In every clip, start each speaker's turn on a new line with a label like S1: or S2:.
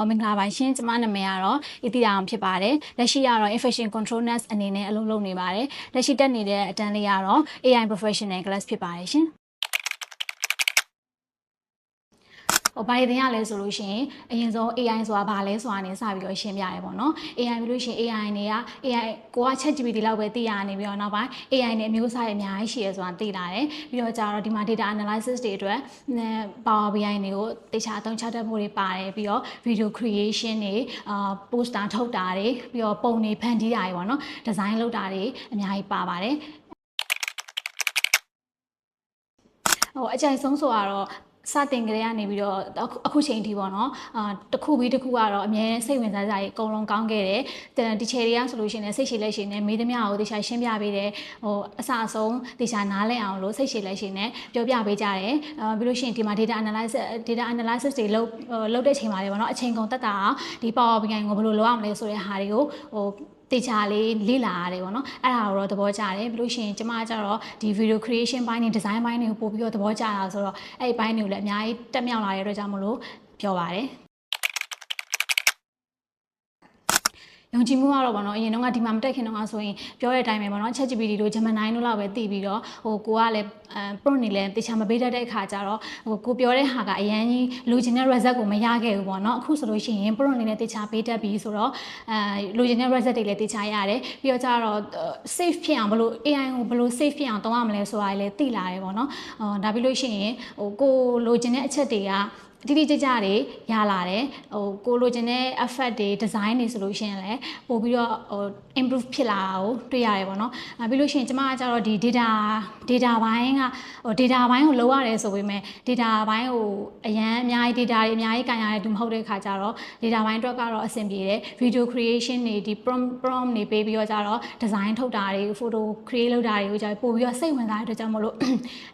S1: မင်္ဂလာပါရှင်ကျမနာမည်ကတော့အီတီတာအောင်ဖြစ်ပါတယ်လက်ရှိကတော့ infection control nurse အနေနဲ့အလုပ်လုပ်နေပါတယ်လက်ရှိတက်နေတဲ့အတန်းလေးကတော့ AI professional class ဖြစ်ပါတယ်ရှင်ဘာတွေသင်ရလဲဆိုလို့ရှိရင်အရင်ဆုံး AI ဆိုတာဘာလဲဆိုတာနဲ့စပြီးတော့ရှင်းပြရဲပေါ့နော် AI ပြီးလို့ရှိရင် AI တွေက AI ကိုက ChatGPT လောက်ပဲသိရနေပြီးတော့နောက်ပိုင်း AI နဲ့အမျိုးအစားတွေအများကြီးရှိရဆိုတာသိလာတယ်ပြီးတော့ကြတော့ဒီမှာ data analysis တွေအတွက် Power BI တွေကိုတခြားအသုံးချတတ်မှုတွေပါတယ်ပြီးတော့ video creation တွေposter ထုတ်တာတွေပြီးတော့ပုံတွေဖန်တီးတာတွေပေါ့နော် design လုပ်တာတွေအများကြီးပါပါတယ်အကြိုက်ဆုံးဆိုတော့စတင်ကြရနေပြီးတော့အခုချိန်ထိပေါ့နော်တစ်ခုပြီးတစ်ခုကတော့အများစိတ်ဝင်စားစရာကြီးအကုန်လုံးကောင်းခဲ့တယ်ဒီချေတွေကဆိုလို့ရှိရင်စိတ်ရှည်လက်ရှည်နဲ့မေးသမျှကိုတခြားရှင်းပြပေးတယ်အစအဆုံးတခြားနားလည်အောင်လို့စိတ်ရှည်လက်ရှည်နဲ့ပြောပြပေးကြတယ်ပြီးလို့ရှိရင်ဒီမှာ data analysis တွေလုပ်တဲ့ချိန်မှာလေပေါ့နော်အချိန်ကုန်တက်တာဒီ Power BI ကိုဘယ်လိုလုပ်ရမလဲဆိုတဲ့ဟာတွေကိုတေချာလေးလေ့လာရတယ်ပေါ့နော်အဲ့ဒါကိုတော့သဘောကျတယ်ပြီးလို့ရှိရင်ကျမကျတော့ဒီ video creation ဘိုင်းတွေ design ဘိုင်းတွေကိုပို့ပြီးတော့သဘောကျတာဆိုတော့အဲ့ဒီဘိုင်းတွေကိုလည်းအများကြီးတက်မြောက်လာတဲ့အတွက်ကြောင့်မလို့ပြောပါတယ်ယုံကြည်မှုကတော့ပေါ့နော်အရင်တော့ဒီမှာမတက်ခင်တော့ဆိုရင်ပြောတဲ့အတိုင်းပဲပေါ့နော် ChatGPT တို့ Gemini တို့လောက်ပဲသိပြီးတော့ကိုကလည်းprompt နေလဲတေချာမပေးတတ်တဲ့အခါကျတော့ကိုပြောတဲ့ဟာကအရန်ကြီးလိုချင်တဲ့ result ကိုမရခဲ့ဘူးပေါ့နော်အခုဆိုလို့ရှိရင် prompt နေလဲတေချာပေးတတ်ပြီးဆိုတော့လိုချင်တဲ့ result တွေလည်းတေချာရတယ်ပြီးတော့ကျတော့ safe ဖြစ်အောင်ဘယ်လို AI ကိုဘယ်လို safe ဖြစ်အောင်သုံးရမလဲဆိုတာလည်းသိလာတယ်ပေါ့နော်ဒါပြီးလို့ရှိရင်ကိုလိုချင်တဲ့အချက်တွေကတိတိကျကျတွေရလာတယ်ကိုလိုချင်တဲ့ effect တွေ design တွေဆိုလို့ရှိရင်လည်းပို့ပြီးတော့improve ဖြစ်လာတာကိုတွေ့ရတယ်ပေါ့နော်ပြီးလို့ရှိရင်ကျမကကျတော့ဒီ data ဘိုင်းကdata ဘိုင်းကိုလောက်ရတယ်ဆိုပေမဲ့ data ဘိုင်းကိုအရန်အများကြီး data တွေအများကြီးကန်ရတဲ့သူမဟုတ်တဲ့ခါကျတော့ data ဘိုင်းအတွက်ကတော့အဆင်ပြေတယ် video creation တွေဒီ prompt တွေပေးပြီးတော့ကျတော့ design ထုတ်တာတွေ photo create လုပ်တာတွေကိုကျပို့ပြီးတော့စိတ်ဝင်စားတဲ့အတွက်ကြောင့်မလို့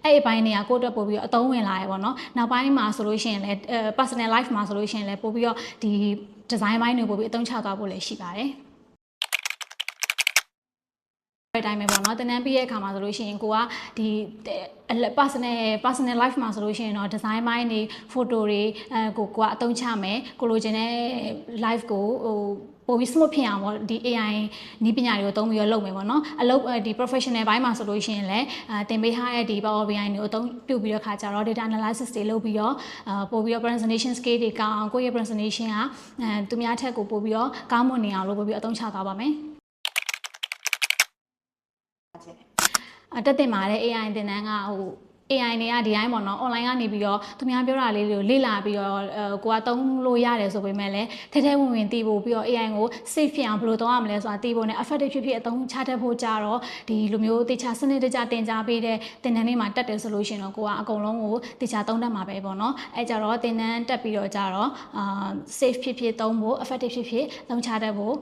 S1: အဲ့ဒီဘိုင်းတွေကကိုယ့်အတွက်ပို့ပြီးတော့အသုံးဝင်လာရပေါ့နော်နောက်ပိုင်းမှာဆိုလို့ရှိရင်လည်း personal life မှာဆိုလို့ရှိရင်လည်းပို့ပြီးတော့ဒီ design ဘိုင်းတွေပို့ပြီးအသုံးချသွားဖို့လည်းရှိပါတယ်အဲ့တိုင်းပဲပေါ့နော်တနန်းပြီးရဲ့အခါမှာဆိုလို့ရှိရင်ကိုကဒီ personal life မှာဆိုလို့ရှိရင်တော့ design ဘိုင်းတွေ photo တွေကိုကအသုံးချမယ်ကိုလိုချင်တဲ့ live ကိုပိုပြီး smooth ဖြစ်အောင်ပေါ့ဒီ AI နည်းပညာတွေကိုအသုံးပြီးတော့လုပ်မယ်ပေါ့နော်အလုပ်ဒီ professional ဘိုင်းမှာဆိုလို့ရှိရင်လည်းတင်ပေးထားတဲ့ဒီ Power BI တွေကိုအသုံးပြုပြီးတော့ခါကြတော့ data analysis တွေလုပ်ပြီးတော့ပို့ပြီးတော့ presentation skill တွေကောင်းအောင်ကိုယ့်ရဲ့ presentation ကသူများထက်ကိုပို့ပြီးတော့ကောင်းမွန်နေအောင်လို့ပို့ပြီးအသုံးချသွားပါမယ်တက်တင်ပါတယ် AI သင်တန်းကAI တွေကဒီတိုင်းပေါ့နော် online ကနေပြီးတော့သူများပြောတာလေးတွေကိုလေ့လာပြီးတော့ကိုကသုံးလို့ရတယ်ဆိုပေမဲ့လည်းထဲဝင်သိဖို့ပြီးတော့ AI ကို safe ဖြစ်အောင်ဘယ်လိုသုံးရမလဲဆိုတာသိဖို့နဲ့ effective ဖြစ်အသုံးချတတ်ဖို့ကြတော့ဒီလိုမျိုးတေချာစနစ်တကျတင်ကြားပေးတဲ့သင်တန်းလေးမှာတက်တယ်ဆိုလို့ရှိရင်တော့ကိုကအကုန်လုံးကိုတေချာသုံးတတ်မှာပဲပေါ့နော်အဲကြတော့သင်တန်းတက်ပြီးတော့ကြတော့safe ဖြစ်သုံးဖို့ effective ဖြစ်သုံးချတတ်ဖို့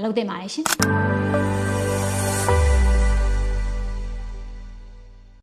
S1: လုပ်သင့်ပါတယ်ရှင်